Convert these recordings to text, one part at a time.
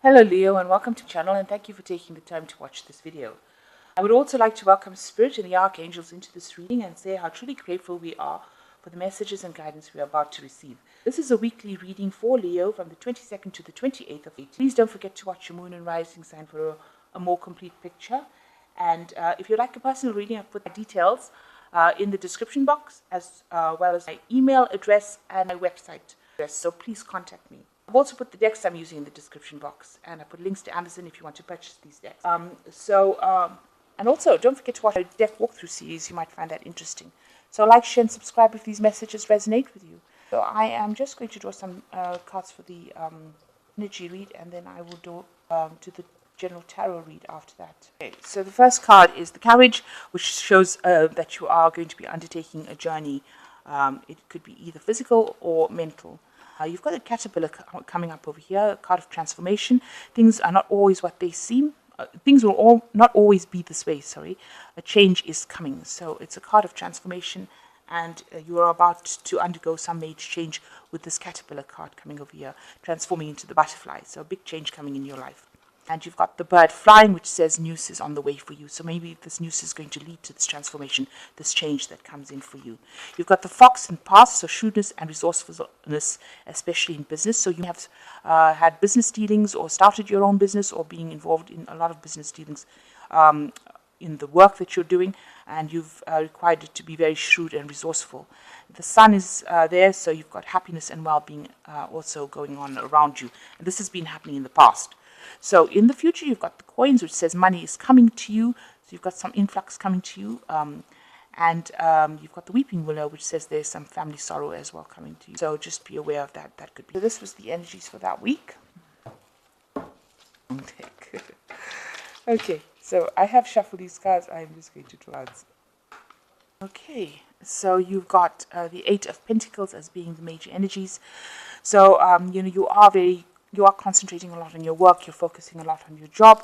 Hello Leo, and welcome to the channel, and thank you for taking the time to watch this video. I would also like to welcome Spirit and the Archangels into this reading and say how truly grateful we are for the messages and guidance we are about to receive. This is a weekly reading for Leo from the 22nd to the 28th of April. Please don't forget to watch your moon and rising sign for a more complete picture. And if you'd like a personal reading, I've put the details in the description box, as well as my email address and my website address, so please contact me. I've also put the decks I'm using in the description box, and I put links to Amazon if you want to purchase these decks. And also, don't forget to watch our deck walkthrough series. You might find that interesting. So like, share, and subscribe if these messages resonate with you. So I am just going to draw some cards for the energy read, and then I will do the general tarot read after that. Okay, so the first card is the Carriage, which shows that you are going to be undertaking a journey. It could be either physical or mental. You've got a caterpillar coming up over here, a card of transformation. Things are not always what they seem. Things will not always be this way, sorry. A change is coming. So it's a card of transformation, and you are about to undergo some major change with this caterpillar card coming over here, transforming into the butterfly. So a big change coming in your life. And you've got the bird flying, which says news is on the way for you. So maybe this news is going to lead to this transformation, this change that comes in for you. You've got the fox and past, so shrewdness and resourcefulness, especially in business. So you have had business dealings or started your own business or being involved in a lot of business dealings in the work that you're doing, and you've required it to be very shrewd and resourceful. The sun is there, so you've got happiness and well-being also going on around you. And this has been happening in the past. So in the future, you've got the coins, which says money is coming to you. So you've got some influx coming to you. And you've got the weeping willow, which says there's some family sorrow as well coming to you. So just be aware of that. That could be. So this was the energies for that week. Okay, so I have shuffled these cards. I'm just going to draw cards. Okay, so you've got the Eight of Pentacles as being the major energies. So, you are concentrating a lot on your work, you're focusing a lot on your job.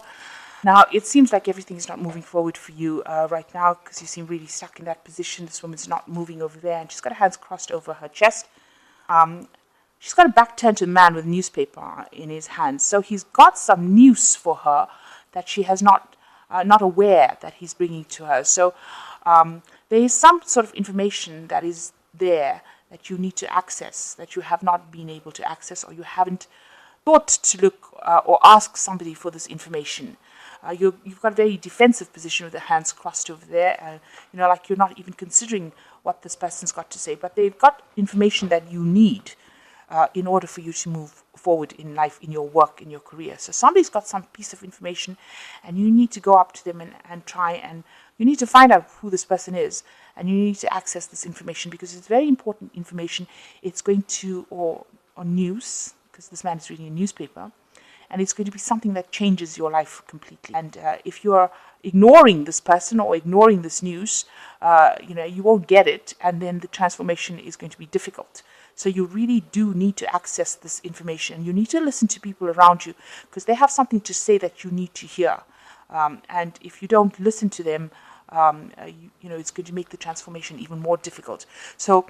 Now, it seems like everything is not moving forward for you right now, because you seem really stuck in that position. This woman's not moving over there, and she's got her hands crossed over her chest. She's got a back turned to a man with a newspaper in his hands. So he's got some news for her that she has not aware that he's bringing to her. So there is some sort of information that is there that you need to access, that you have not been able to access, or you haven't thought to look or ask somebody for this information. You've got a very defensive position with the hands crossed over there. Like you're not even considering what this person's got to say, but they've got information that you need in order for you to move forward in life, in your work, in your career. So somebody's got some piece of information, and you need to go up to them and try, and you need to find out who this person is, and you need to access this information, because it's very important information. It's going to, or news, because this man is reading a newspaper, and it's going to be something that changes your life completely. And if you are ignoring this person or ignoring this news, you won't get it, and then the transformation is going to be difficult. So you really do need to access this information. You need to listen to people around you, because they have something to say that you need to hear. And if you don't listen to them, it's going to make the transformation even more difficult. So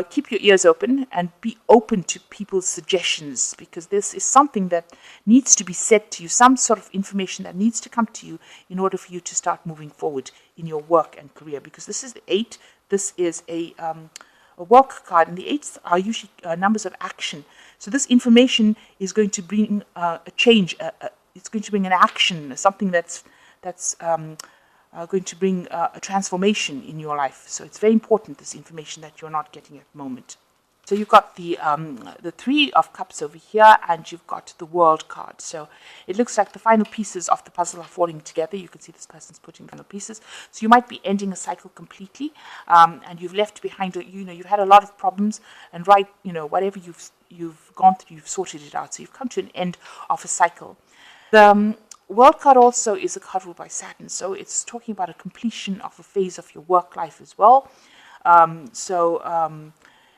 keep your ears open and be open to people's suggestions, because this is something that needs to be said to you, some sort of information that needs to come to you in order for you to start moving forward in your work and career. Because this is the 8. This is a work card, and the 8s are usually numbers of action. So this information is going to bring a change. It's going to bring an action, something that's going to bring a transformation in your life. So it's very important, this information that you're not getting at the moment. So you've got the 3 of Cups over here, and you've got the World card. So it looks like the final pieces of the puzzle are falling together. You can see this person's putting final pieces. So you might be ending a cycle completely, and you've left behind, you've had a lot of problems, and whatever you've gone through, you've sorted it out. So you've come to an end of a cycle. The World card also is a card ruled by Saturn, so it's talking about a completion of a phase of your work life as well.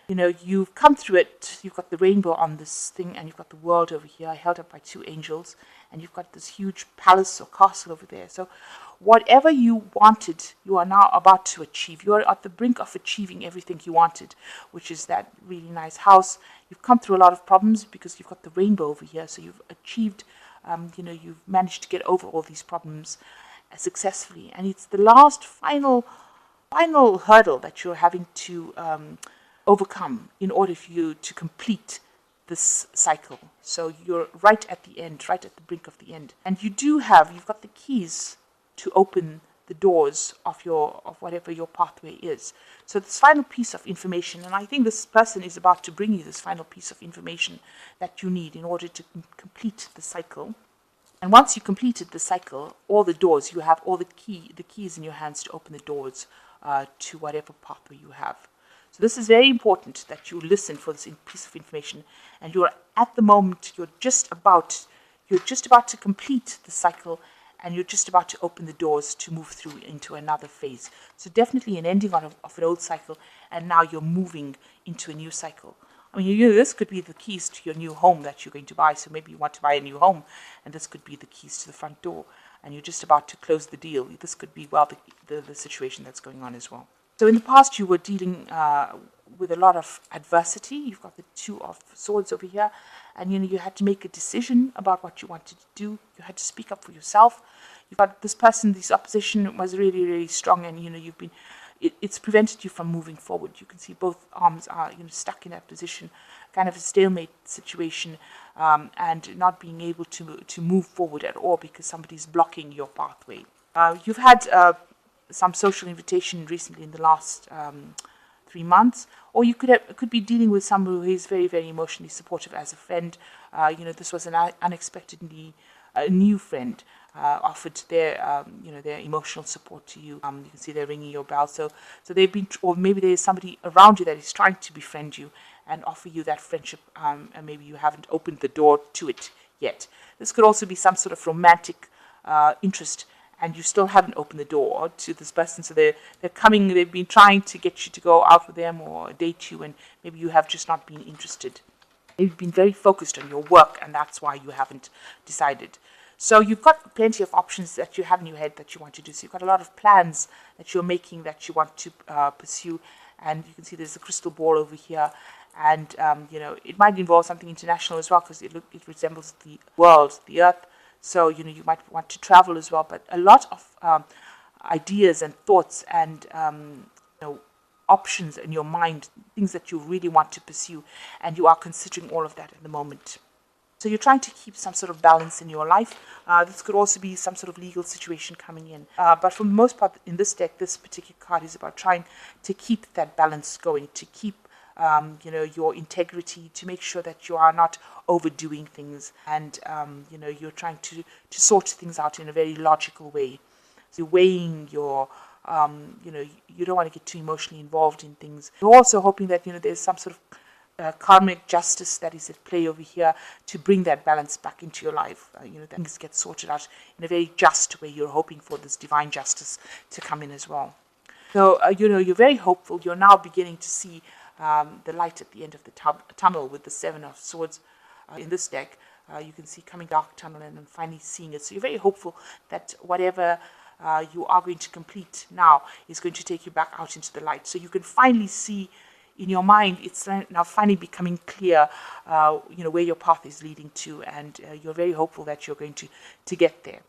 You've come through it. You've got the rainbow on this thing, and you've got the world over here, held up by two angels, and you've got this huge palace or castle over there. So whatever you wanted, you are now about to achieve. You are at the brink of achieving everything you wanted, which is that really nice house. You've come through a lot of problems because you've got the rainbow over here. So you've achieved, you've managed to get over all these problems successfully. And it's the last final hurdle that you're having to overcome in order for you to complete this cycle. So you're right at the end, right at the brink of the end. And you've got the keys to open the doors of whatever your pathway is. So this final piece of information, and I think this person is about to bring you this final piece of information that you need in order to complete the cycle. And once you completed the cycle, all the doors, you have all the keys in your hands to open the doors to whatever pathway you have. So this is very important that you listen for this piece of information, and you're at the moment, you're just about to complete the cycle, and you're just about to open the doors to move through into another phase. So definitely an ending of an old cycle, and now you're moving into a new cycle. I mean, this could be the keys to your new home that you're going to buy. So maybe you want to buy a new home, and this could be the keys to the front door, and you're just about to close the deal. This could be, the situation that's going on as well. So in the past, you were dealing with a lot of adversity. You've got the Two of Swords over here, and you had to make a decision about what you wanted to do. You had to speak up for yourself. You've got this person, this opposition was really, really strong, and you've been. It's prevented you from moving forward. You can see both arms are stuck in that position, kind of a stalemate situation, and not being able to move forward at all because somebody's blocking your pathway. You've had some social invitation recently in the last 3 months, or you could be dealing with someone who is very, very emotionally supportive as a friend. This was an unexpectedly new friend offered their emotional support to you. You can see they're ringing your bell. So they've been, or maybe there's somebody around you that is trying to befriend you and offer you that friendship, and maybe you haven't opened the door to it yet. This could also be some sort of romantic interest, and you still haven't opened the door to this person. So they're coming, they've been trying to get you to go out with them or date you, and maybe you have just not been interested. You've been very focused on your work, and that's why you haven't decided. So you've got plenty of options that you have in your head that you want to do. So you've got a lot of plans that you're making that you want to pursue. And you can see there's a crystal ball over here. And, it might involve something international as well, because it resembles the world, the earth. So, you might want to travel as well. But a lot of ideas and thoughts and, options in your mind, things that you really want to pursue. And you are considering all of that at the moment. So you're trying to keep some sort of balance in your life. This could also be some sort of legal situation coming in. But for the most part in this deck, this particular card is about trying to keep that balance going, to keep your integrity, to make sure that you are not overdoing things, and you're trying to sort things out in a very logical way. So you're weighing your you don't want to get too emotionally involved in things. You're also hoping that there's some sort of karmic justice that is at play over here to bring that balance back into your life. That things get sorted out in a very just way. You're hoping for this divine justice to come in as well. So, you're very hopeful. You're now beginning to see the light at the end of the tunnel with the Seven of Swords in this deck. You can see coming dark tunnel and then finally seeing it. So you're very hopeful that whatever you are going to complete now is going to take you back out into the light. So you can finally see in your mind, it's now finally becoming clear, where your path is leading to, and you're very hopeful that you're going to get there.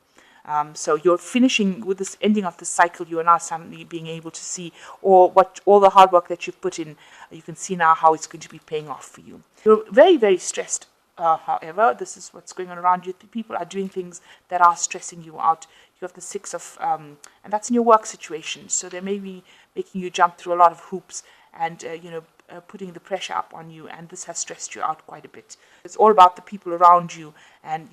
So you're finishing with this ending of the cycle. You are now suddenly being able to see all the hard work that you've put in. You can see now how it's going to be paying off for you. You're very, very stressed. However, this is what's going on around you. People are doing things that are stressing you out. You have the Six of, and that's in your work situation. So they may be making you jump through a lot of hoops and, putting the pressure up on you. And this has stressed you out quite a bit. It's all about the people around you and,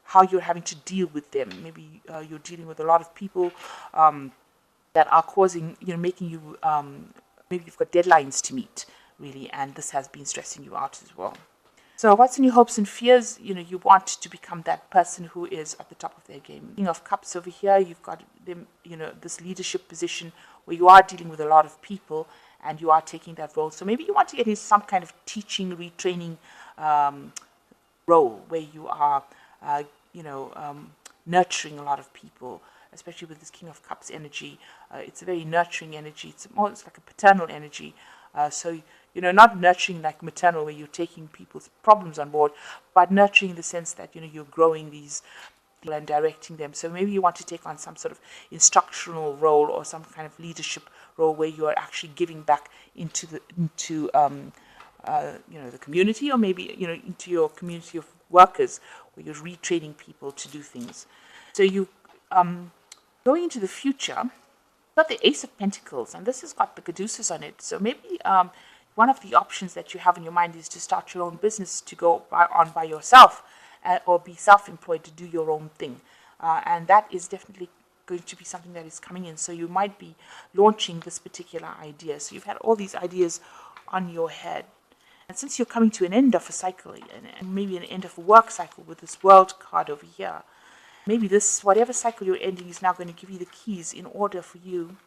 how you're having to deal with them. Maybe you're dealing with a lot of people that are causing, making you, maybe you've got deadlines to meet, really. And this has been stressing you out as well. So what's in your hopes and fears? You want to become that person who is at the top of their game. King of Cups over here, you've got them, this leadership position where you are dealing with a lot of people and you are taking that role. So maybe you want to get into some kind of teaching, retraining role where you are, nurturing a lot of people, especially with this King of Cups energy. It's a very nurturing energy. It's like a paternal energy. So, not nurturing like maternal where you're taking people's problems on board, but nurturing in the sense that, you're growing these people and directing them. So maybe you want to take on some sort of instructional role or some kind of leadership role where you are actually giving back into the community, or maybe, into your community of workers where you're retraining people to do things. So you going into the future, got the Ace of Pentacles, and this has got the caduceus on it. So maybe one of the options that you have in your mind is to start your own business, to go on by yourself, or be self-employed to do your own thing. And that is definitely going to be something that is coming in. So you might be launching this particular idea. So you've had all these ideas on your head. And since you're coming to an end of a cycle, and maybe an end of a work cycle with this World card over here, maybe this, whatever cycle you're ending, is now going to give you the keys in order for you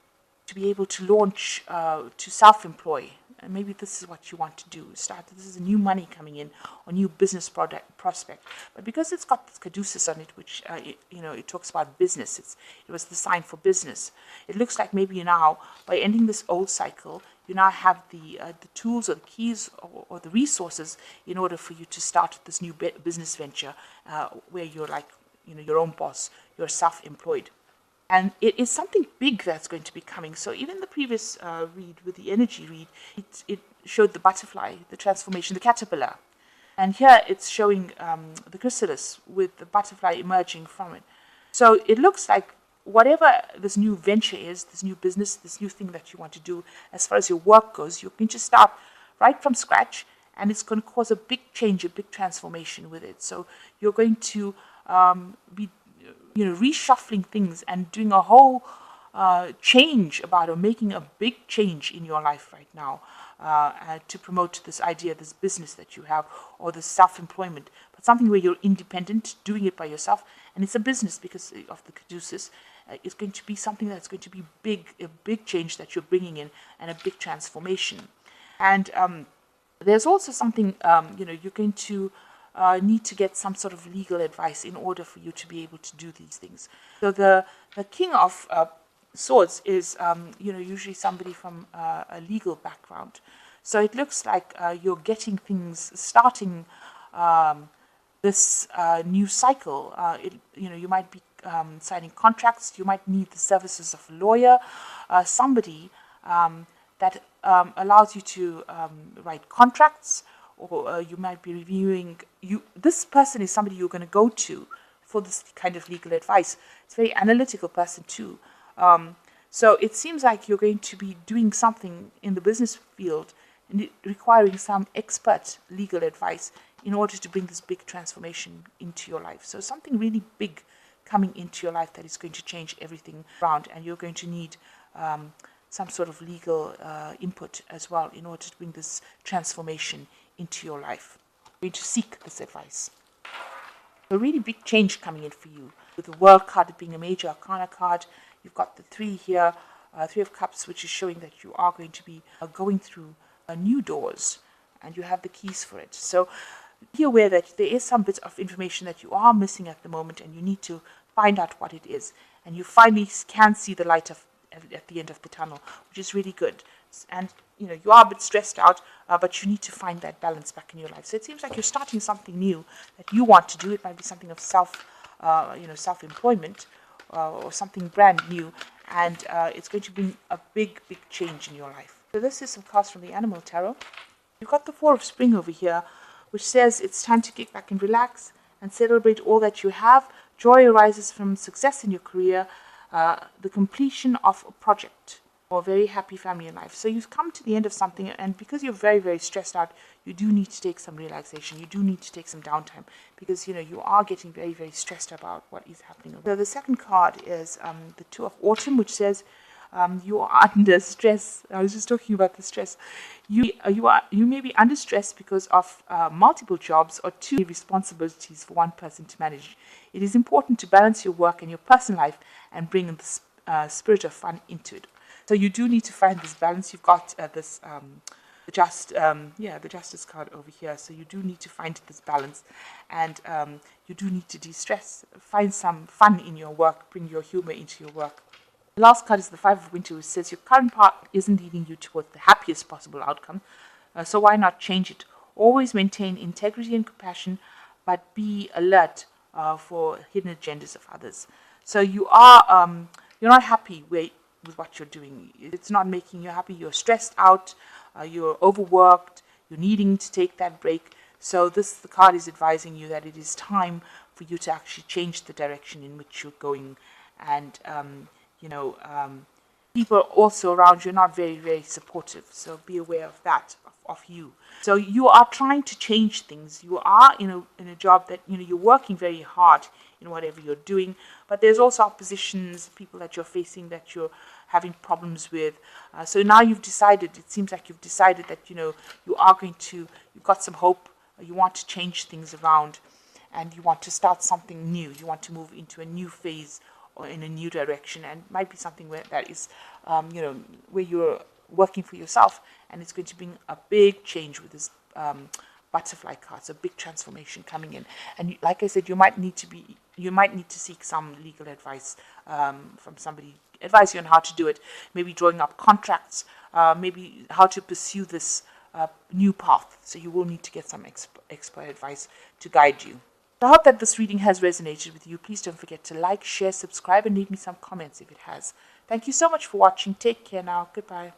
to be able to launch, to self-employ. And maybe this is what you want to do. This is a new money coming in, or new business prospect. But because it's got this caduceus on it, which, it talks about business, it was designed for business. It looks like maybe now, by ending this old cycle, you now have the tools or the keys or the resources in order for you to start this new business venture, where you're like, your own boss, you're self-employed. And it is something big that's going to be coming. So even the previous read with the energy read, it showed the butterfly, the transformation, the caterpillar. And here it's showing the chrysalis with the butterfly emerging from it. So it looks like whatever this new venture is, this new business, this new thing that you want to do, as far as your work goes, you're going to start right from scratch, and it's going to cause a big change, a big transformation with it. So you're going to be reshuffling things and doing a whole change about, or making a big change in your life right now, to promote this idea, this business that you have, or this self-employment, but something where you're independent, doing it by yourself. And it's a business because of the caduceus. It's going to be something that's going to be big, a big change that you're bringing in, and a big transformation. And there's also something, you're going to need to get some sort of legal advice in order for you to be able to do these things. So the King of Swords is, usually somebody from a legal background. So it looks like you're getting things, starting this new cycle. You might be signing contracts. You might need the services of a lawyer, somebody that allows you to write contracts, or you might be reviewing. This person is somebody you're going to go to for this kind of legal advice. It's a very analytical person too. So it seems like you're going to be doing something in the business field and requiring some expert legal advice in order to bring this big transformation into your life. So something really big coming into your life that is going to change everything around, and you're going to need some sort of legal input as well in order to bring this transformation into your life. You're going to seek this advice. A really big change coming in for you. With the World card being a major arcana card, you've got the 3 here, 3 of Cups, which is showing that you are going to be going through new doors, and you have the keys for it. So be aware that there is some bit of information that you are missing at the moment, and you need to find out what it is. And you finally can see the light at the end of the tunnel, which is really good. And you are a bit stressed out, but you need to find that balance back in your life. So it seems like you're starting something new that you want to do. It might be something of self-employment, or something brand new, and it's going to bring a big change in your life. So this is some cards from the Animal Tarot. You've got the 4 of Spring over here, which says it's time to kick back and relax and celebrate all that you have. Joy arises from success in your career, the completion of a project, or a very happy family in life. So you've come to the end of something, and because you're very, very stressed out, you do need to take some relaxation. You do need to take some downtime, because you are getting very, very stressed about what is happening. So the second card is the 2 of Autumn, which says you are under stress. I was just talking about the stress. You may be under stress because of multiple jobs or too many responsibilities for one person to manage. It is important to balance your work and your personal life and bring the spirit of fun into it. So you do need to find this balance. You've got the justice card over here. So you do need to find this balance, and you do need to de-stress. Find some fun in your work. Bring your humor into your work. The last card is the Five of Winter, which says your current path isn't leading you towards the happiest possible outcome. So why not change it? Always maintain integrity and compassion, but be alert for hidden agendas of others. So you're not happy with what you're doing. It's not making you happy. You're stressed out. You're overworked. You're needing to take that break. So the card is advising you that it is time for you to actually change the direction in which you're going, and people also around you are not very, very supportive. So be aware of that, of you. So you are trying to change things. You are in a job that you're working very hard in whatever you're doing, but there's also oppositions, people that you're facing that you're having problems with. So now you've decided. It seems like you've decided that you've got some hope. You want to change things around, and you want to start something new. You want to move into a new phase or in a new direction, and it might be something that is, where you're working for yourself, and it's going to bring a big change with this butterfly card. So big transformation coming in, and like I said, you might need to seek some legal advice from somebody, advise you on how to do it. Maybe drawing up contracts, maybe how to pursue this new path. So you will need to get some expert advice to guide you. I hope that this reading has resonated with you. Please don't forget to like, share, subscribe, and leave me some comments if it has. Thank you so much for watching. Take care now. Goodbye.